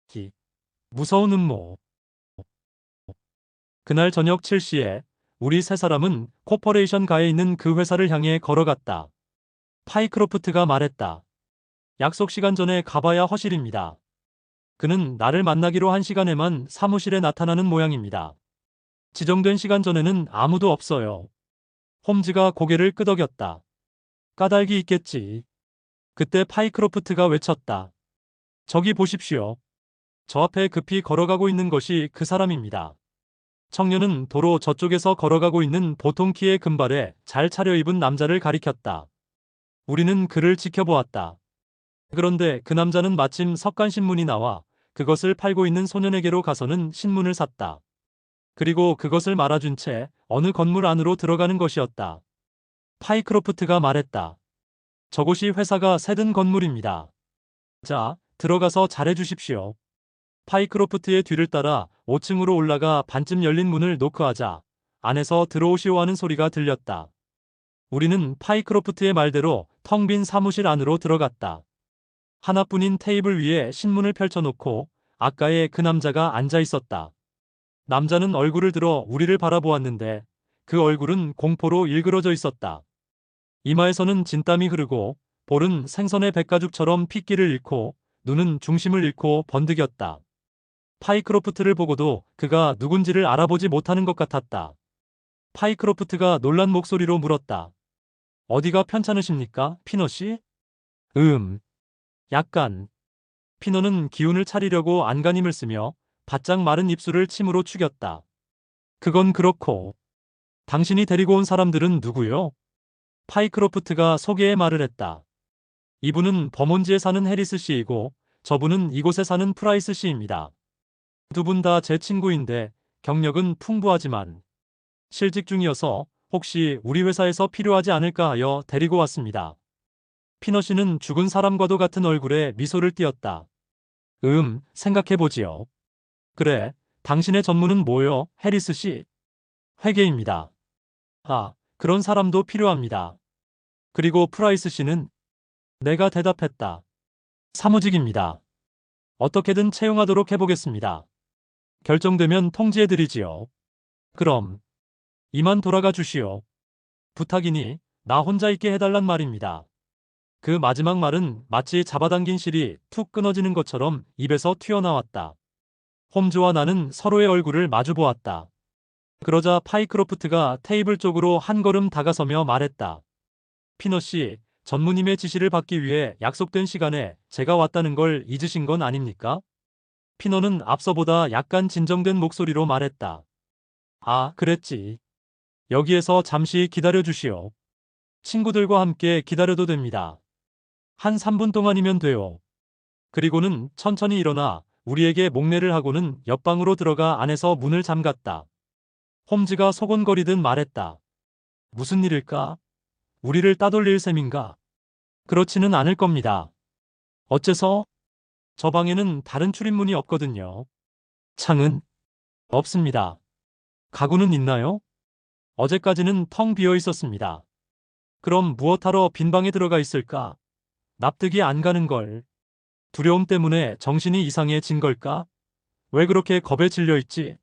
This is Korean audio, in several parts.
기. 무서운 음모. 그날 저녁 7시에 우리 세 사람은 코퍼레이션 가에 있는 그 회사를 향해 걸어갔다. 파이크로프트가 말했다. 약속 시간 전에 가봐야 허실입니다. 그는 나를 만나기로 한 시간에만 사무실에 나타나는 모양입니다. 지정된 시간 전에는 아무도 없어요. 홈즈가 고개를 끄덕였다. 까닭이 있겠지. 그때 파이크로프트가 외쳤다. 저기 보십시오. 저 앞에 급히 걸어가고 있는 것이 그 사람입니다. 청년은 도로 저쪽에서 걸어가고 있는 보통 키의 금발에 잘 차려입은 남자를 가리켰다. 우리는 그를 지켜보았다. 그런데 그 남자는 마침 석간신문이 나와 그것을 팔고 있는 소년에게로 가서는 신문을 샀다. 그리고 그것을 말아준 채 어느 건물 안으로 들어가는 것이었다. 파이크로프트가 말했다. 저곳이 회사가 새든 건물입니다. 자, 들어가서 잘해주십시오. 파이크로프트의 뒤를 따라 5층으로 올라가 반쯤 열린 문을 노크하자 안에서 들어오시오 하는 소리가 들렸다. 우리는 파이크로프트의 말대로 텅 빈 사무실 안으로 들어갔다. 하나뿐인 테이블 위에 신문을 펼쳐놓고 아까의 그 남자가 앉아 있었다. 남자는 얼굴을 들어 우리를 바라보았는데 그 얼굴은 공포로 일그러져 있었다. 이마에서는 진땀이 흐르고 볼은 생선의 백가죽처럼 핏기를 잃고 눈은 중심을 잃고 번득였다. 파이크로프트를 보고도 그가 누군지를 알아보지 못하는 것 같았다. 파이크로프트가 놀란 목소리로 물었다. 어디가 편찮으십니까, 피너 씨? 약간. 피너는 기운을 차리려고 안간힘을 쓰며 바짝 마른 입술을 침으로 축였다. 그건 그렇고. 당신이 데리고 온 사람들은 누구요? 파이크로프트가 소개의 말을 했다. 이분은 버몬지에 사는 해리스 씨이고 저분은 이곳에 사는 프라이스 씨입니다. 두 분 다 제 친구인데 경력은 풍부하지만 실직 중이어서 혹시 우리 회사에서 필요하지 않을까 하여 데리고 왔습니다. 피너 씨는 죽은 사람과도 같은 얼굴에 미소를 띄었다. 생각해보지요. 그래, 당신의 전문은 뭐요, 해리스 씨? 회계입니다. 아, 그런 사람도 필요합니다. 그리고 프라이스 씨는? 내가 대답했다. 사무직입니다. 어떻게든 채용하도록 해보겠습니다. 결정되면 통지해드리지요. 그럼, 이만 돌아가 주시오. 부탁이니, 나 혼자 있게 해달란 말입니다. 그 마지막 말은 마치 잡아당긴 실이 툭 끊어지는 것처럼 입에서 튀어나왔다. 홈즈와 나는 서로의 얼굴을 마주보았다. 그러자 파이크로프트가 테이블 쪽으로 한 걸음 다가서며 말했다. 피너 씨, 전무님의 지시를 받기 위해 약속된 시간에 제가 왔다는 걸 잊으신 건 아닙니까? 피너는 앞서보다 약간 진정된 목소리로 말했다. 아, 그랬지. 여기에서 잠시 기다려 주시오. 친구들과 함께 기다려도 됩니다. 한 3분 동안이면 돼요. 그리고는 천천히 일어나 우리에게 목례를 하고는 옆방으로 들어가 안에서 문을 잠갔다. 홈즈가 소곤거리듯 말했다. 무슨 일일까? 우리를 따돌릴 셈인가? 그렇지는 않을 겁니다. 어째서? 저 방에는 다른 출입문이 없거든요. 창은? 없습니다. 가구는 있나요? 어제까지는 텅 비어 있었습니다. 그럼 무엇하러 빈 방에 들어가 있을까? 납득이 안 가는 걸. 두려움 때문에 정신이 이상해진 걸까? 왜 그렇게 겁에 질려 있지?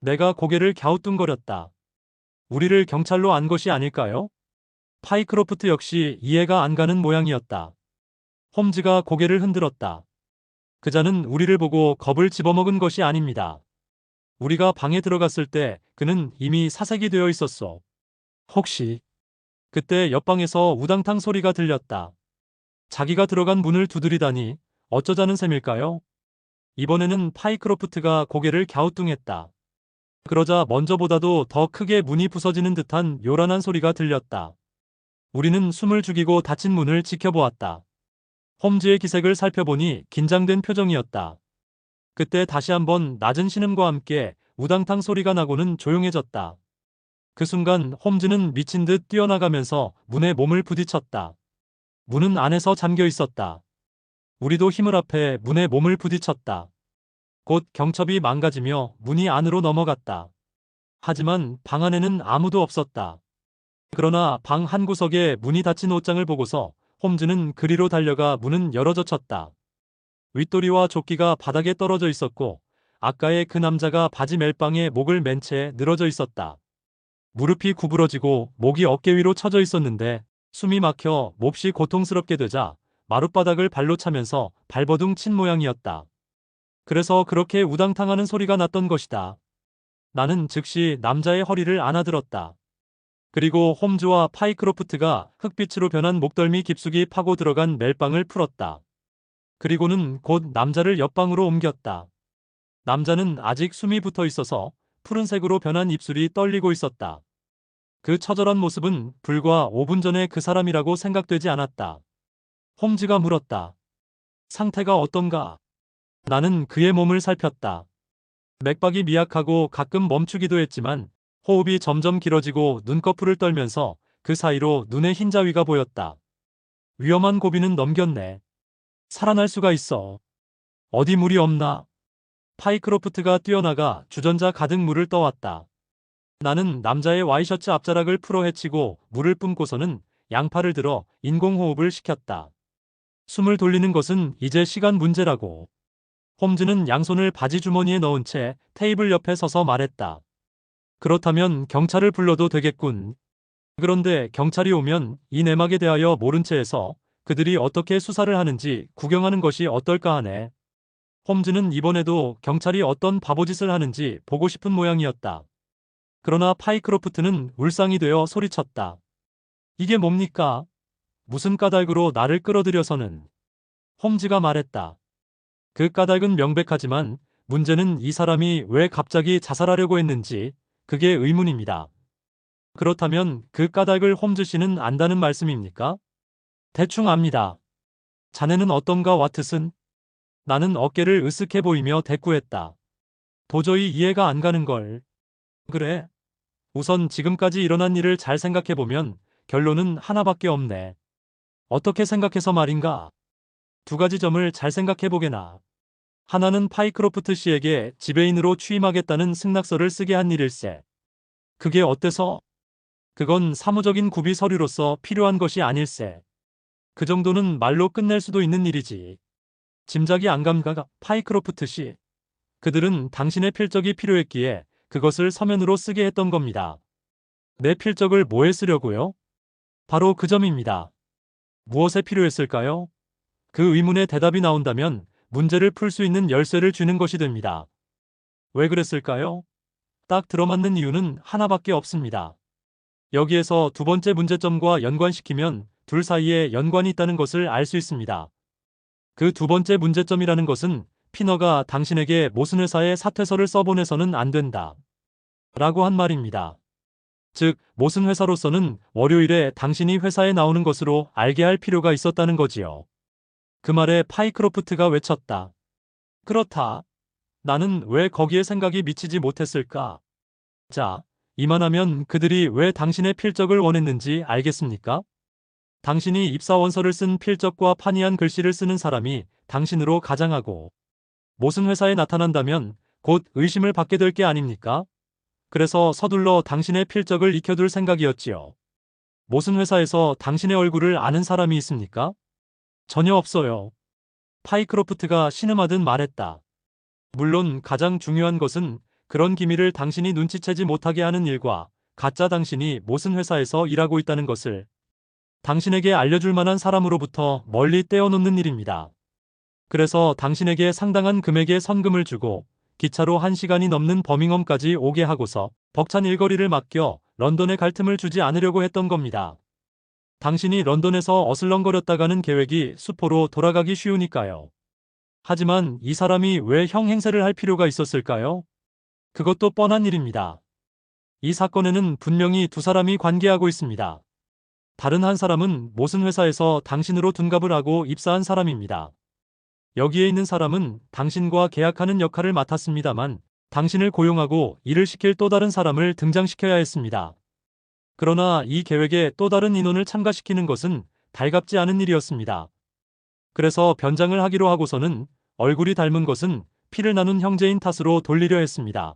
내가 고개를 갸우뚱거렸다. 우리를 경찰로 안 것이 아닐까요? 파이크로프트 역시 이해가 안 가는 모양이었다. 홈즈가 고개를 흔들었다. 그자는 우리를 보고 겁을 집어먹은 것이 아닙니다. 우리가 방에 들어갔을 때 그는 이미 사색이 되어 있었어. 혹시 그때 옆방에서 우당탕 소리가 들렸다. 자기가 들어간 문을 두드리다니 어쩌자는 셈일까요? 이번에는 파이크로프트가 고개를 갸우뚱했다. 그러자 먼저보다도 더 크게 문이 부서지는 듯한 요란한 소리가 들렸다. 우리는 숨을 죽이고 닫힌 문을 지켜보았다. 홈즈의 기색을 살펴보니 긴장된 표정이었다. 그때 다시 한번 낮은 신음과 함께 우당탕 소리가 나고는 조용해졌다. 그 순간 홈즈는 미친 듯 뛰어나가면서 문에 몸을 부딪혔다. 문은 안에서 잠겨 있었다. 우리도 힘을 합해 문에 몸을 부딪혔다. 곧 경첩이 망가지며 문이 안으로 넘어갔다. 하지만 방 안에는 아무도 없었다. 그러나 방 한 구석에 문이 닫힌 옷장을 보고서 홈즈는 그리로 달려가 문은 열어젖혔다. 윗도리와 조끼가 바닥에 떨어져 있었고 아까의 그 남자가 바지 멜빵에 목을 맨 채 늘어져 있었다. 무릎이 구부러지고 목이 어깨 위로 처져 있었는데 숨이 막혀 몹시 고통스럽게 되자 마룻바닥을 발로 차면서 발버둥 친 모양이었다. 그래서 그렇게 우당탕하는 소리가 났던 것이다. 나는 즉시 남자의 허리를 안아들었다. 그리고 홈즈와 파이크로프트가 흑빛으로 변한 목덜미 깊숙이 파고 들어간 멜빵을 풀었다. 그리고는 곧 남자를 옆방으로 옮겼다. 남자는 아직 숨이 붙어 있어서 푸른색으로 변한 입술이 떨리고 있었다. 그 처절한 모습은 불과 5분 전에 그 사람이라고 생각되지 않았다. 홈즈가 물었다. 상태가 어떤가? 나는 그의 몸을 살폈다. 맥박이 미약하고 가끔 멈추기도 했지만 호흡이 점점 길어지고 눈꺼풀을 떨면서 그 사이로 눈의 흰자위가 보였다. 위험한 고비는 넘겼네. 살아날 수가 있어. 어디 물이 없나? 파이크로프트가 뛰어나가 주전자 가득 물을 떠왔다. 나는 남자의 와이셔츠 앞자락을 풀어 헤치고 물을 뿜고서는 양팔을 들어 인공호흡을 시켰다. 숨을 돌리는 것은 이제 시간 문제라고. 홈즈는 양손을 바지 주머니에 넣은 채 테이블 옆에 서서 말했다. 그렇다면 경찰을 불러도 되겠군. 그런데 경찰이 오면 이 내막에 대하여 모른 채에서 그들이 어떻게 수사를 하는지 구경하는 것이 어떨까 하네. 홈즈는 이번에도 경찰이 어떤 바보짓을 하는지 보고 싶은 모양이었다. 그러나 파이크로프트는 울상이 되어 소리쳤다. 이게 뭡니까? 무슨 까닭으로 나를 끌어들여서는? 홈즈가 말했다. 그 까닭은 명백하지만 문제는 이 사람이 왜 갑자기 자살하려고 했는지 그게 의문입니다. 그렇다면 그 까닭을 홈즈 씨는 안다는 말씀입니까? 대충 압니다. 자네는 어떤가 와트슨? 나는 어깨를 으쓱해 보이며 대꾸했다. 도저히 이해가 안 가는 걸. 그래. 우선 지금까지 일어난 일을 잘 생각해보면 결론은 하나밖에 없네. 어떻게 생각해서 말인가? 두 가지 점을 잘 생각해보게나. 하나는 파이크로프트 씨에게 지배인으로 취임하겠다는 승낙서를 쓰게 한 일일세. 그게 어때서? 그건 사무적인 구비 서류로서 필요한 것이 아닐세. 그 정도는 말로 끝낼 수도 있는 일이지. 짐작이 안 감가, 파이크로프트 씨. 그들은 당신의 필적이 필요했기에 그것을 서면으로 쓰게 했던 겁니다. 내 필적을 뭐에 쓰려고요? 바로 그 점입니다. 무엇에 필요했을까요? 그 의문에 대답이 나온다면 문제를 풀 수 있는 열쇠를 쥐는 것이 됩니다. 왜 그랬을까요? 딱 들어맞는 이유는 하나밖에 없습니다. 여기에서 두 번째 문제점과 연관시키면 둘 사이에 연관이 있다는 것을 알 수 있습니다. 그 두 번째 문제점이라는 것은 피너가 당신에게 모슨 회사에 사퇴서를 써보내서는 안 된다. 라고 한 말입니다. 즉, 모슨 회사로서는 월요일에 당신이 회사에 나오는 것으로 알게 할 필요가 있었다는 거지요. 그 말에 파이크로프트가 외쳤다. 그렇다. 나는 왜 거기에 생각이 미치지 못했을까? 자, 이만하면 그들이 왜 당신의 필적을 원했는지 알겠습니까? 당신이 입사원서를 쓴 필적과 판이한 글씨를 쓰는 사람이 당신으로 가장하고 모슨 회사에 나타난다면 곧 의심을 받게 될 게 아닙니까? 그래서 서둘러 당신의 필적을 익혀둘 생각이었지요. 모슨 회사에서 당신의 얼굴을 아는 사람이 있습니까? 전혀 없어요. 파이크로프트가 신음하듯 말했다. 물론 가장 중요한 것은 그런 기밀을 당신이 눈치채지 못하게 하는 일과 가짜 당신이 모슨 회사에서 일하고 있다는 것을 당신에게 알려줄 만한 사람으로부터 멀리 떼어놓는 일입니다. 그래서 당신에게 상당한 금액의 선금을 주고 기차로 1시간이 넘는 버밍엄까지 오게 하고서 벅찬 일거리를 맡겨 런던에 갈 틈을 주지 않으려고 했던 겁니다. 당신이 런던에서 어슬렁거렸다가는 계획이 수포로 돌아가기 쉬우니까요. 하지만 이 사람이 왜 형 행세를 할 필요가 있었을까요? 그것도 뻔한 일입니다. 이 사건에는 분명히 두 사람이 관계하고 있습니다. 다른 한 사람은 모슨 회사에서 당신으로 둔갑을 하고 입사한 사람입니다. 여기에 있는 사람은 당신과 계약하는 역할을 맡았습니다만 당신을 고용하고 일을 시킬 또 다른 사람을 등장시켜야 했습니다. 그러나 이 계획에 또 다른 인원을 참가시키는 것은 달갑지 않은 일이었습니다. 그래서 변장을 하기로 하고서는 얼굴이 닮은 것은 피를 나눈 형제인 탓으로 돌리려 했습니다.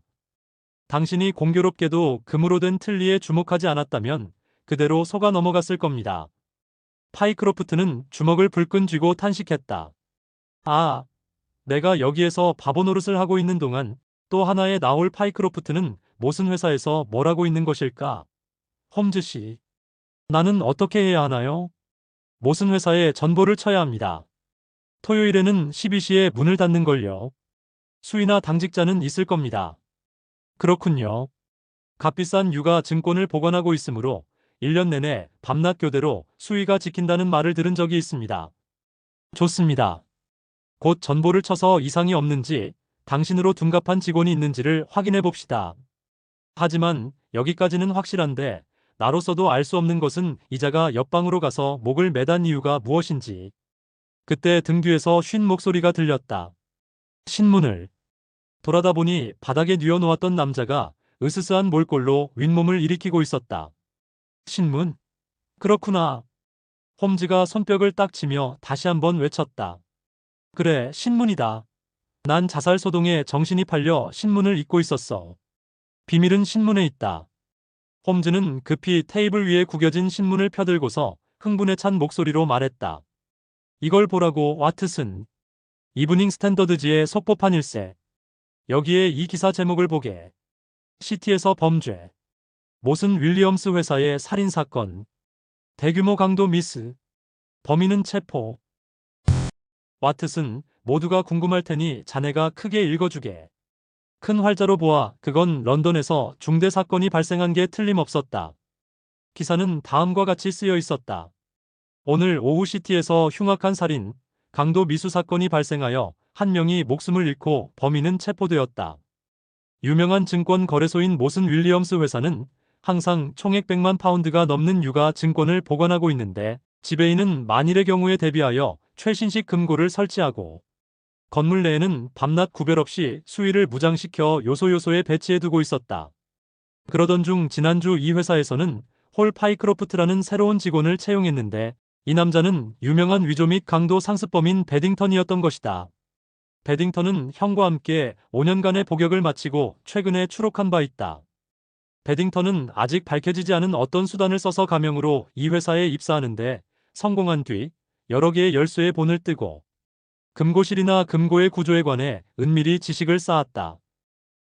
당신이 공교롭게도 금으로 된 틀니에 주목하지 않았다면 그대로 속아 넘어갔을 겁니다. 파이크로프트는 주먹을 불끈 쥐고 탄식했다. 아, 내가 여기에서 바보 노릇을 하고 있는 동안 또 하나의 나올 파이크로프트는 무슨 회사에서 뭘 하고 있는 것일까? 홈즈 씨, 나는 어떻게 해야 하나요? 무슨 회사에 전보를 쳐야 합니다. 토요일에는 12시에 문을 닫는 걸요. 수의나 당직자는 있을 겁니다. 그렇군요. 값비싼 유가 증권을 보관하고 있으므로 1년 내내 밤낮 교대로 수의가 지킨다는 말을 들은 적이 있습니다. 좋습니다. 곧 전보를 쳐서 이상이 없는지 당신으로 둔갑한 직원이 있는지를 확인해 봅시다. 하지만 여기까지는 확실한데 나로서도 알 수 없는 것은 이자가 옆방으로 가서 목을 매단 이유가 무엇인지. 그때 등 뒤에서 쉰 목소리가 들렸다. 신문을. 돌아다 보니 바닥에 뉘어놓았던 남자가 으스스한 몰골로 윗몸을 일으키고 있었다. 신문? 그렇구나. 홈즈가 손뼉을 딱 치며 다시 한번 외쳤다. 그래, 신문이다. 난 자살 소동에 정신이 팔려 신문을 읽고 있었어. 비밀은 신문에 있다. 홈즈는 급히 테이블 위에 구겨진 신문을 펴들고서 흥분에 찬 목소리로 말했다. 이걸 보라고, 와트슨. 이브닝 스탠더드지의 속보판 일세. 여기에 이 기사 제목을 보게. 시티에서 범죄. 모슨 윌리엄스 회사의 살인사건. 대규모 강도 미스. 범인은 체포. 와트슨, 모두가 궁금할 테니 자네가 크게 읽어주게. 큰 활자로 보아 그건 런던에서 중대 사건이 발생한 게 틀림없었다. 기사는 다음과 같이 쓰여 있었다. 오늘 오후 시티에서 흉악한 살인, 강도 미수 사건이 발생하여 한 명이 목숨을 잃고 범인은 체포되었다. 유명한 증권 거래소인 모슨 윌리엄스 회사는 항상 총액 100만 파운드가 넘는 유가 증권을 보관하고 있는데 지배인은 만일의 경우에 대비하여 최신식 금고를 설치하고 건물 내에는 밤낮 구별 없이 수위를 무장시켜 요소요소에 배치해두고 있었다. 그러던 중 지난주 이 회사에서는 홀 파이크로프트라는 새로운 직원을 채용했는데 이 남자는 유명한 위조 및 강도 상습범인 베딩턴이었던 것이다. 베딩턴은 형과 함께 5년간의 복역을 마치고 최근에 추록한 바 있다. 베딩턴은 아직 밝혀지지 않은 어떤 수단을 써서 가명으로 이 회사에 입사하는데 성공한 뒤 여러 개의 열쇠의 본을 뜨고 금고실이나 금고의 구조에 관해 은밀히 지식을 쌓았다.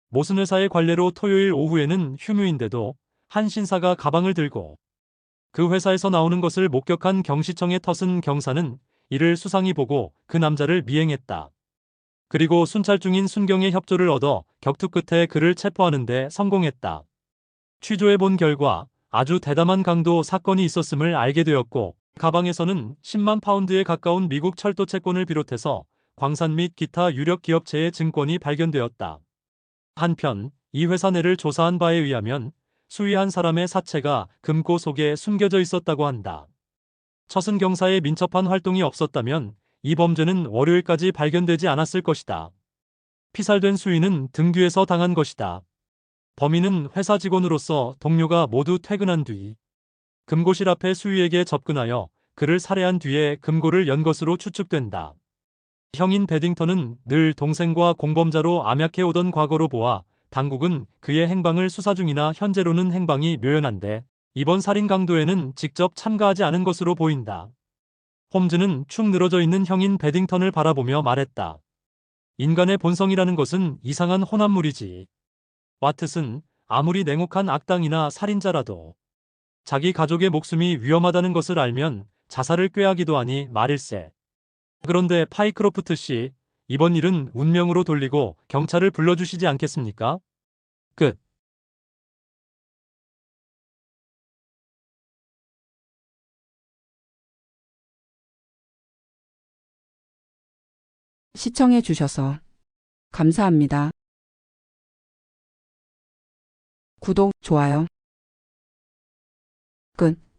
모슨 회사의 관례로 토요일 오후에는 휴무인데도 한 신사가 가방을 들고 그 회사에서 나오는 것을 목격한 경시청의 터슨 경사는 이를 수상히 보고 그 남자를 미행했다. 그리고 순찰 중인 순경의 협조를 얻어 격투 끝에 그를 체포하는 데 성공했다. 취조해 본 결과 아주 대담한 강도 사건이 있었음을 알게 되었고 가방에서는 10만 파운드에 가까운 미국 철도 채권을 비롯해서 광산 및 기타 유력 기업체의 증권이 발견되었다. 한편 이 회사 내를 조사한 바에 의하면 수위한 사람의 사체가 금고 속에 숨겨져 있었다고 한다. 처슨 경사의 민첩한 활동이 없었다면 이 범죄는 월요일까지 발견되지 않았을 것이다. 피살된 수위는 등 뒤에서 당한 것이다. 범인은 회사 직원으로서 동료가 모두 퇴근한 뒤 금고실 앞에 수위에게 접근하여 그를 살해한 뒤에 금고를 연 것으로 추측된다. 형인 베딩턴은 늘 동생과 공범자로 암약해오던 과거로 보아 당국은 그의 행방을 수사 중이나 현재로는 행방이 묘연한데 이번 살인 강도에는 직접 참가하지 않은 것으로 보인다. 홈즈는 축 늘어져 있는 형인 베딩턴을 바라보며 말했다. 인간의 본성이라는 것은 이상한 혼합물이지. 와트슨, 아무리 냉혹한 악당이나 살인자라도 자기 가족의 목숨이 위험하다는 것을 알면 자살을 꾀하기도 하니 말일세. 그런데 파이크로프트 씨, 이번 일은 운명으로 돌리고 경찰을 불러주시지 않겠습니까? 끝. 시청해 주셔서 감사합니다. 구독, 좋아요. 끝.